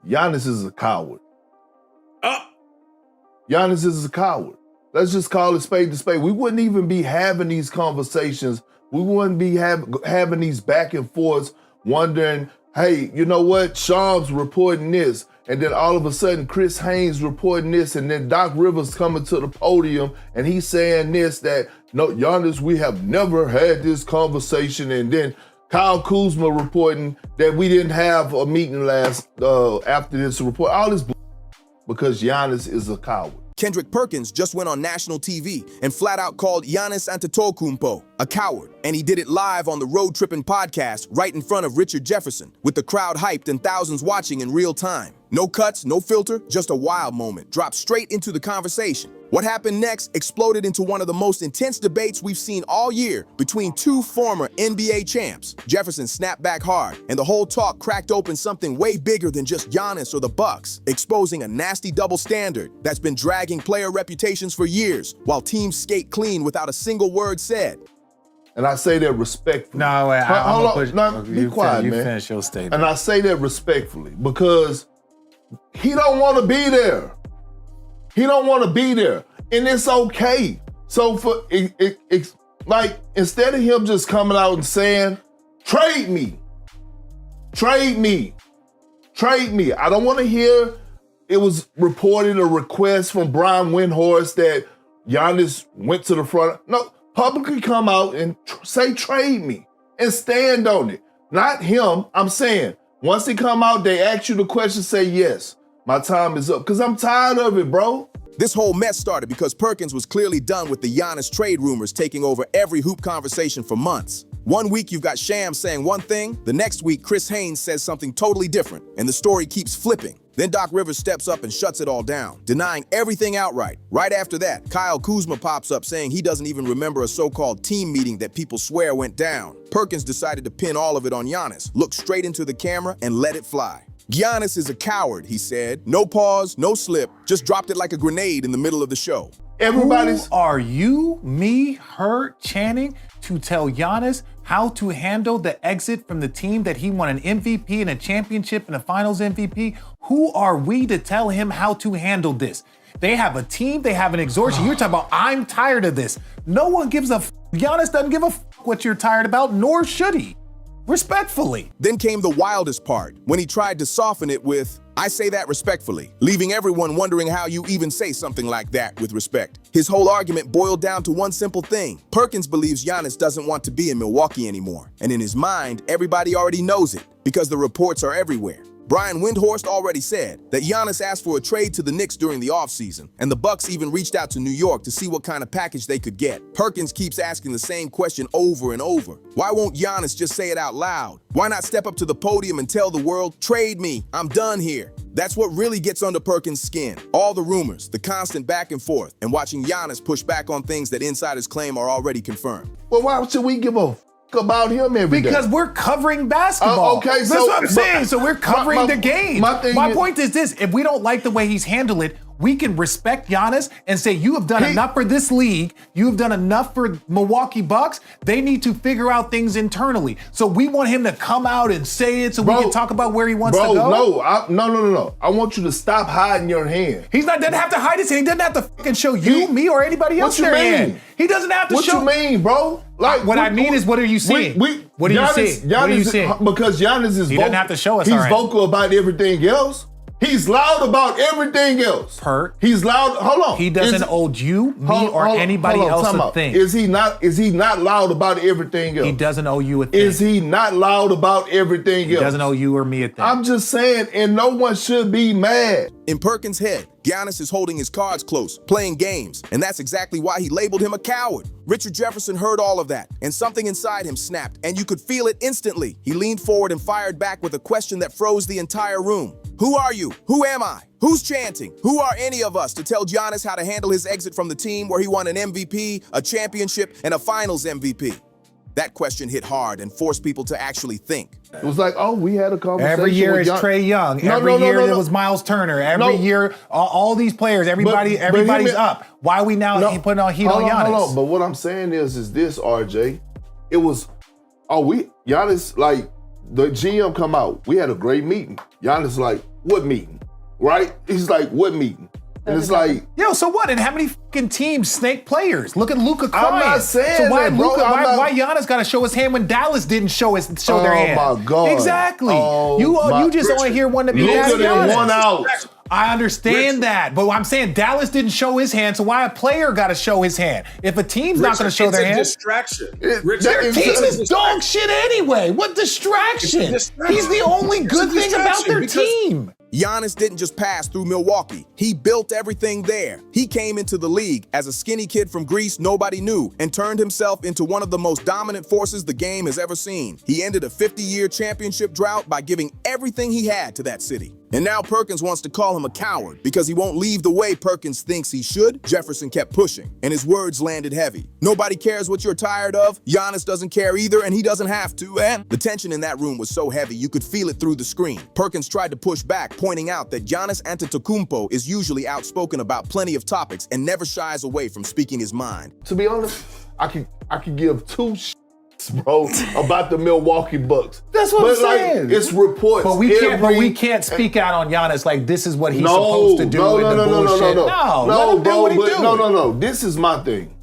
Giannis is a coward. Giannis is a coward. Let's just call it spade to spade. We wouldn't even be having these conversations. We wouldn't be having these back and forths wondering, hey, you know what? Shams reporting this. And then all of a sudden, Chris Haynes reporting this. And then Doc Rivers coming to the podium and he's saying this, that, no, Giannis, we have never had this conversation. And then Kyle Kuzma reporting that we didn't have a meeting after this report. All this because Giannis is a coward. Kendrick Perkins just went on national TV and flat out called Giannis Antetokounmpo a coward. And he did it live on the Road Trippin' podcast right in front of Richard Jefferson, with the crowd hyped and thousands watching in real time. No cuts, no filter, just a wild moment, dropped straight into the conversation. What happened next exploded into one of the most intense debates we've seen all year between two former NBA champs. Jefferson snapped back hard, and the whole talk cracked open something way bigger than just Giannis or the Bucks, exposing a nasty double standard that's been dragging player reputations for years, while teams skate clean without a single word said. And I say that respectfully. No, wait, hold on. No, be quiet, man. You finish your statement. And I say that respectfully because he don't want to be there. He don't want to be there, and it's okay. So like, instead of him just coming out and saying, trade me. I don't want to hear it was reported a request from Brian Windhorst that Giannis went to the front. No, publicly come out and say trade me and stand on it. Not him. I'm saying once they come out, they ask you the question, say yes. My time is up, because I'm tired of it, bro. This whole mess started because Perkins was clearly done with the Giannis trade rumors taking over every hoop conversation for months. One week you've got Shams saying one thing, the next week Chris Haynes says something totally different, and the story keeps flipping. Then Doc Rivers steps up and shuts it all down, denying everything outright. Right after that, Kyle Kuzma pops up saying he doesn't even remember a so-called team meeting that people swear went down. Perkins decided to pin all of it on Giannis, looked straight into the camera, and let it fly. Giannis is a coward, he said. No pause, no slip, just dropped it like a grenade in the middle of the show. Who are you, me, her, Channing, to tell Giannis how to handle the exit from the team that he won an MVP and a championship and a finals MVP? Who are we to tell him how to handle this? They have a team, they have an exhaustion. You're talking about, I'm tired of this. No one gives a f. Giannis doesn't give a f what you're tired about, nor should he. Respectfully. Then came the wildest part, when he tried to soften it with, I say that respectfully, leaving everyone wondering how you even say something like that with respect. His whole argument boiled down to one simple thing. Perkins believes Giannis doesn't want to be in Milwaukee anymore. And in his mind, everybody already knows it, because the reports are everywhere. Brian Windhorst already said that Giannis asked for a trade to the Knicks during the offseason, and the Bucks even reached out to New York to see what kind of package they could get. Perkins keeps asking the same question over and over. Why won't Giannis just say it out loud? Why not step up to the podium and tell the world, trade me, I'm done here? That's what really gets under Perkins' skin. All the rumors, the constant back and forth, and watching Giannis push back on things that insiders claim are already confirmed. Well, why should we give a f about him every day? Because we're covering basketball. Okay, that's what I'm saying. So we're covering the game. My point is this: if we don't like the way he's handled it, we can respect Giannis and say, you have done enough for this league. You have done enough for Milwaukee Bucks. They need to figure out things internally. So we want him to come out and say it so we can talk about where he wants to go. No. I want you to stop hiding your hand. Doesn't have to hide his hand. He doesn't have to fucking show you, me, or anybody else their hand. He doesn't have to show. What you mean, bro? Like, what I mean is, what are you seeing? What are you seeing? What are you seeing? Because Giannis is vocal. He doesn't have to show us. He's vocal about everything else. He's loud about everything else. He's loud. Hold on. He doesn't owe you, me, or anybody else a thing. Is he not loud about everything else? He doesn't owe you a thing. Is he not loud about everything else? He doesn't owe you or me a thing. I'm just saying, and no one should be mad. In Perkins' head, Giannis is holding his cards close, playing games, and that's exactly why he labeled him a coward. Richard Jefferson heard all of that, and something inside him snapped, and you could feel it instantly. He leaned forward and fired back with a question that froze the entire room. Who are you? Who am I? Who's chanting? Who are any of us to tell Giannis how to handle his exit from the team where he won an MVP, a championship, and a finals MVP? That question hit hard and forced people to actually think. It was like, oh, we had a conversation. Every year is Trae Young. Every year it was Miles Turner. Every year, all these players, everybody's up. Why are we now putting on heat on Giannis? Hold on. But what I'm saying is this, RJ. It was, Giannis, like, the GM come out. We had a great meeting. Giannis like, what meeting? Right? He's like, what meeting? And it's like, yo, so what? And how many fucking teams snake players? Look at Luka crying. I'm not saying so why that, bro. why Giannis got to show his hand when Dallas didn't show their hand? Oh my God! Exactly. Oh, you just only hear one to be mad at Luka Giannis. done won out. I understand that, but I'm saying Dallas didn't show his hand, so why a player got to show his hand? If a team's not going to show their hand, it's a distraction. Their team is dog shit anyway. What distraction? He's the only good thing about their team. Giannis didn't just pass through Milwaukee. He built everything there. He came into the league as a skinny kid from Greece nobody knew and turned himself into one of the most dominant forces the game has ever seen. He ended a 50-year championship drought by giving everything he had to that city. And now Perkins wants to call him a coward because he won't leave the way Perkins thinks he should. Jefferson kept pushing, and his words landed heavy. Nobody cares what you're tired of. Giannis doesn't care either, and he doesn't have to. And the tension in that room was so heavy you could feel it through the screen. Perkins tried to push back, pointing out that Giannis Antetokounmpo is usually outspoken about plenty of topics and never shies away from speaking his mind. To be honest, I could give two shits, bro, about the Milwaukee Bucks. That's what I'm saying. Like, it's reports. But we can't speak out on Giannis like this is what he's supposed to do No, in the bullshit. No, bro, no. This is my thing.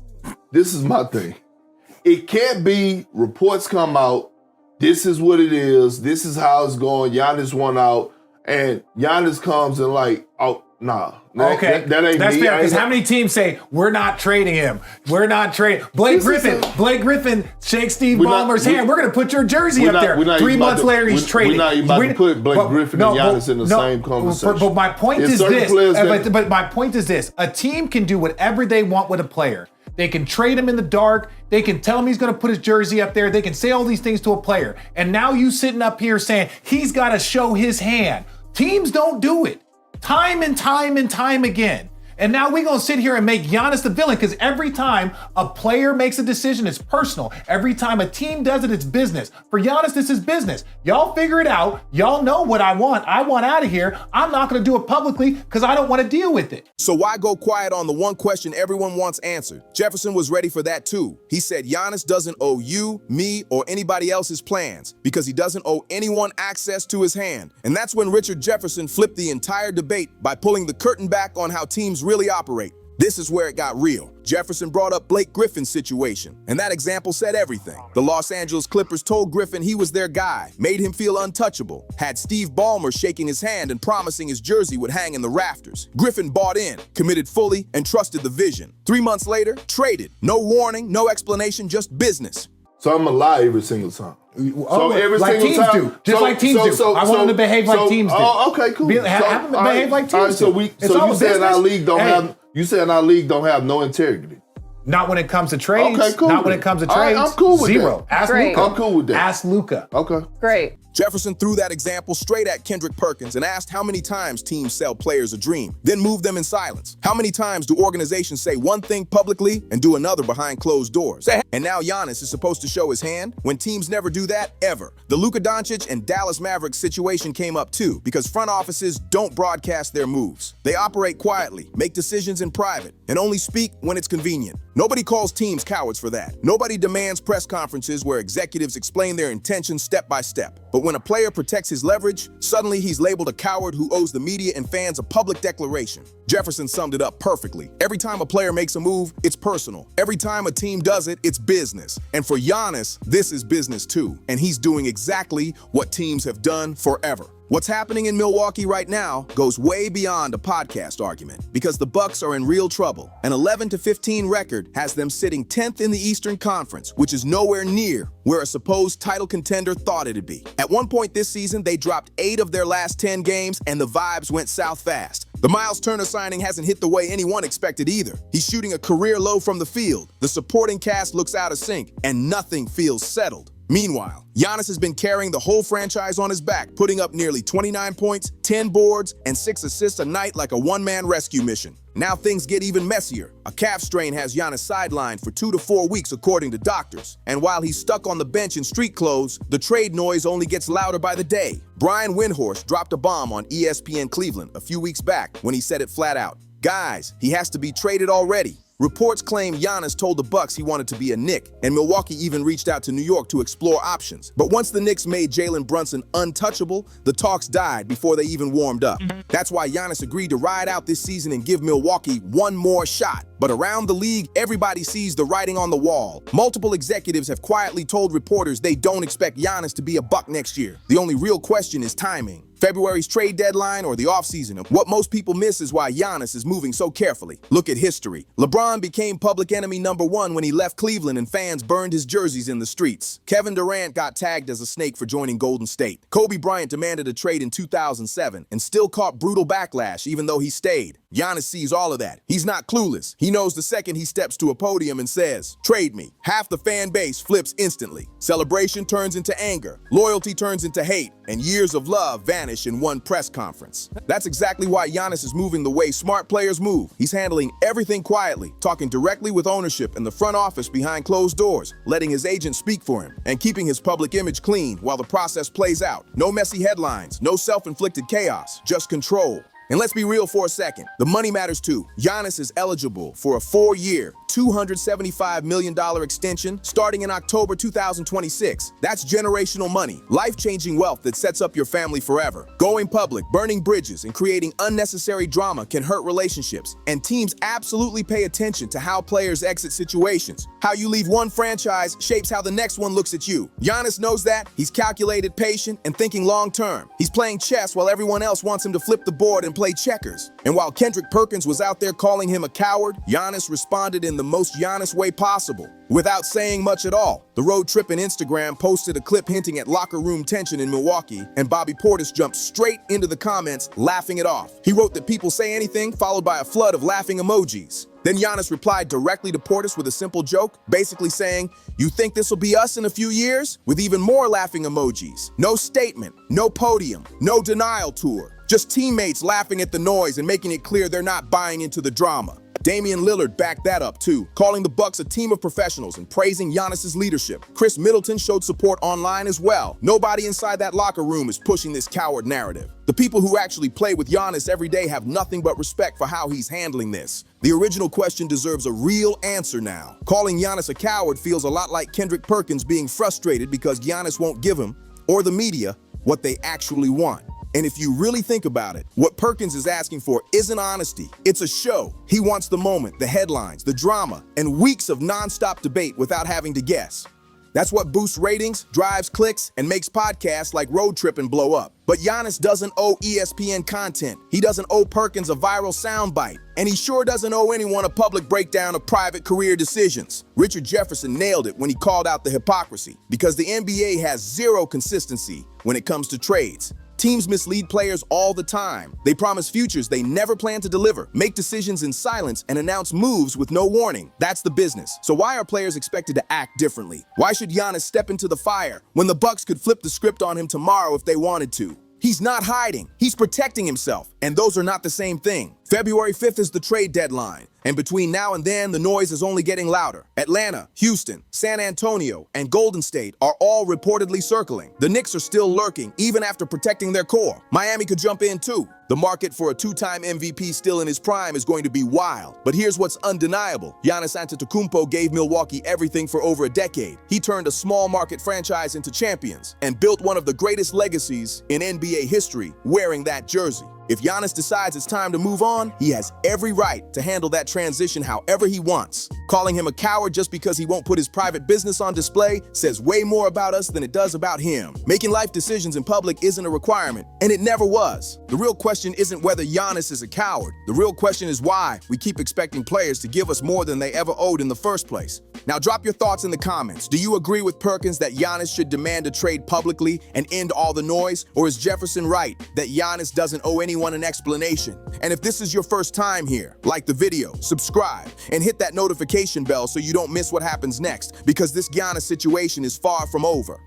It can't be reports come out. This is what it is. This is how it's going. Giannis won out. And Giannis comes and like, oh, nah. Okay, that ain't that's me. fair. Because how many teams say we're not trading him? We're not trading Blake Griffin shakes Steve Ballmer's hand. We're gonna put your jersey up there. 3 months later, he's traded. We're not even about to put Blake Griffin and Giannis in the same conversation. But my point is this. But my point is this: a team can do whatever they want with a player. They can trade him in the dark. They can tell him he's going to put his jersey up there. They can say all these things to a player. And now you sitting up here saying he's got to show his hand. Teams don't do it. Time and time again. And now we're going to sit here and make Giannis the villain because every time a player makes a decision, it's personal. Every time a team does it, it's business. For Giannis, this is business. Y'all figure it out. Y'all know what I want. I want out of here. I'm not going to do it publicly because I don't want to deal with it. So why go quiet on the one question everyone wants answered? Jefferson was ready for that too. He said Giannis doesn't owe you, me, or anybody else's plans because he doesn't owe anyone access to his hand. And that's when Richard Jefferson flipped the entire debate by pulling the curtain back on how teams really operate. This is where it got real. Jefferson brought up Blake Griffin's situation, and that example said everything. The Los Angeles Clippers told Griffin he was their guy, made him feel untouchable, had Steve Ballmer shaking his hand and promising his jersey would hang in the rafters. Griffin bought in, committed fully, and trusted the vision. 3 months later, traded. No warning, no explanation, just business. So I'm gonna lie every single time. So every like single teams time, do, just like teams do. I want them to behave like teams do. Okay, cool. Have them behave like teams do. So you saying our league don't have? You saying our league don't have no integrity? Not when it comes to trades. Okay, cool. Not when it comes to trades. I'm cool with Zero. that. Ask Luka. I'm cool with that. Ask Luka. Okay. Great. Jefferson threw that example straight at Kendrick Perkins and asked how many times teams sell players a dream, then move them in silence. How many times do organizations say one thing publicly and do another behind closed doors? And now Giannis is supposed to show his hand when teams never do that, ever. The Luka Doncic and Dallas Mavericks situation came up too because front offices don't broadcast their moves. They operate quietly, make decisions in private, and only speak when it's convenient. Nobody calls teams cowards for that. Nobody demands press conferences where executives explain their intentions step by step. But when a player protects his leverage, suddenly he's labeled a coward who owes the media and fans a public declaration. Jefferson summed it up perfectly. Every time a player makes a move, it's personal. Every time a team does it, it's business. And for Giannis, this is business too. And he's doing exactly what teams have done forever. What's happening in Milwaukee right now goes way beyond a podcast argument because the Bucks are in real trouble. An 11-15 record has them sitting 10th in the Eastern Conference, which is nowhere near where a supposed title contender thought it'd be. At one point this season, they dropped 8 of their last 10 games and the vibes went south fast. The Miles Turner signing hasn't hit the way anyone expected either. He's shooting a career low from the field. The supporting cast looks out of sync and nothing feels settled. Meanwhile, Giannis has been carrying the whole franchise on his back, putting up nearly 29 points, 10 boards, and 6 assists a night like a one-man rescue mission. Now things get even messier. A calf strain has Giannis sidelined for 2 to 4 weeks according to doctors. And while he's stuck on the bench in street clothes, the trade noise only gets louder by the day. Brian Windhorst dropped a bomb on ESPN Cleveland a few weeks back when he said it flat out. Guys, he has to be traded already. Reports claim Giannis told the Bucks he wanted to be a Knick, and Milwaukee even reached out to New York to explore options. But once the Knicks made Jalen Brunson untouchable, the talks died before they even warmed up. That's why Giannis agreed to ride out this season and give Milwaukee one more shot. But around the league, everybody sees the writing on the wall. Multiple executives have quietly told reporters they don't expect Giannis to be a Buck next year. The only real question is timing. February's trade deadline or the offseason. What most people miss is why Giannis is moving so carefully. Look at history. LeBron became public enemy #1 when he left Cleveland and fans burned his jerseys in the streets. Kevin Durant got tagged as a snake for joining Golden State. Kobe Bryant demanded a trade in 2007 and still caught brutal backlash even though he stayed. Giannis sees all of that. He's not clueless. He knows the second he steps to a podium and says, "Trade me," half the fan base flips instantly. Celebration turns into anger, loyalty turns into hate, and years of love vanish in one press conference. That's exactly why Giannis is moving the way smart players move. He's handling everything quietly, talking directly with ownership and the front office behind closed doors, letting his agent speak for him, and keeping his public image clean while the process plays out. No messy headlines, no self-inflicted chaos, just control. And let's be real for a second. The money matters too. Giannis is eligible for a 4-year, $275 million extension starting in October 2026. That's generational money, life-changing wealth that sets up your family forever. Going public, burning bridges, and creating unnecessary drama can hurt relationships, and teams absolutely pay attention to how players exit situations. How you leave one franchise shapes how the next one looks at you. Giannis knows that. He's calculated, patient, and thinking long-term. He's playing chess while everyone else wants him to flip the board and play checkers. And while Kendrick Perkins was out there calling him a coward, Giannis responded in the most Giannis way possible, without saying much at all. The road trip in Instagram posted a clip hinting at locker room tension in Milwaukee, and Bobby Portis jumped straight into the comments, laughing it off. He wrote that people say anything, followed by a flood of laughing emojis. Then Giannis replied directly to Portis with a simple joke, basically saying, "You think this will be us in a few years?" with even more laughing emojis. No statement, no podium, no denial tour. Just teammates laughing at the noise and making it clear they're not buying into the drama. Damian Lillard backed that up too, calling the Bucks a team of professionals and praising Giannis's leadership. Chris Middleton showed support online as well. Nobody inside that locker room is pushing this coward narrative. The people who actually play with Giannis every day have nothing but respect for how he's handling this. The original question deserves a real answer now. Calling Giannis a coward feels a lot like Kendrick Perkins being frustrated because Giannis won't give him, or the media, what they actually want. And if you really think about it, what Perkins is asking for isn't honesty. It's a show. He wants the moment, the headlines, the drama, and weeks of nonstop debate without having to guess. That's what boosts ratings, drives clicks, and makes podcasts like Road Trippin' blow up. But Giannis doesn't owe ESPN content. He doesn't owe Perkins a viral soundbite. And he sure doesn't owe anyone a public breakdown of private career decisions. Richard Jefferson nailed it when he called out the hypocrisy, because the NBA has zero consistency when it comes to trades. Teams mislead players all the time. They promise futures they never plan to deliver, make decisions in silence, and announce moves with no warning. That's the business. So why are players expected to act differently? Why should Giannis step into the fire when the Bucks could flip the script on him tomorrow if they wanted to? He's not hiding. He's protecting himself, and those are not the same thing. February 5th is the trade deadline, and between now and then, the noise is only getting louder. Atlanta, Houston, San Antonio, and Golden State are all reportedly circling. The Knicks are still lurking, even after protecting their core. Miami could jump in too. The market for a 2-time MVP still in his prime is going to be wild. But here's what's undeniable. Giannis Antetokounmpo gave Milwaukee everything for over a decade. He turned a small market franchise into champions and built one of the greatest legacies in NBA history wearing that jersey. If Giannis decides it's time to move on, he has every right to handle that transition however he wants. Calling him a coward just because he won't put his private business on display says way more about us than it does about him. Making life decisions in public isn't a requirement, and it never was. The real question isn't whether Giannis is a coward. The real question is why we keep expecting players to give us more than they ever owed in the first place. Now drop your thoughts in the comments. Do you agree with Perkins that Giannis should demand a trade publicly and end all the noise? Or is Jefferson right that Giannis doesn't owe anyone an explanation? And if this is your first time here, like the video, subscribe, and hit that notification bell so you don't miss what happens next, because this Giannis situation is far from over.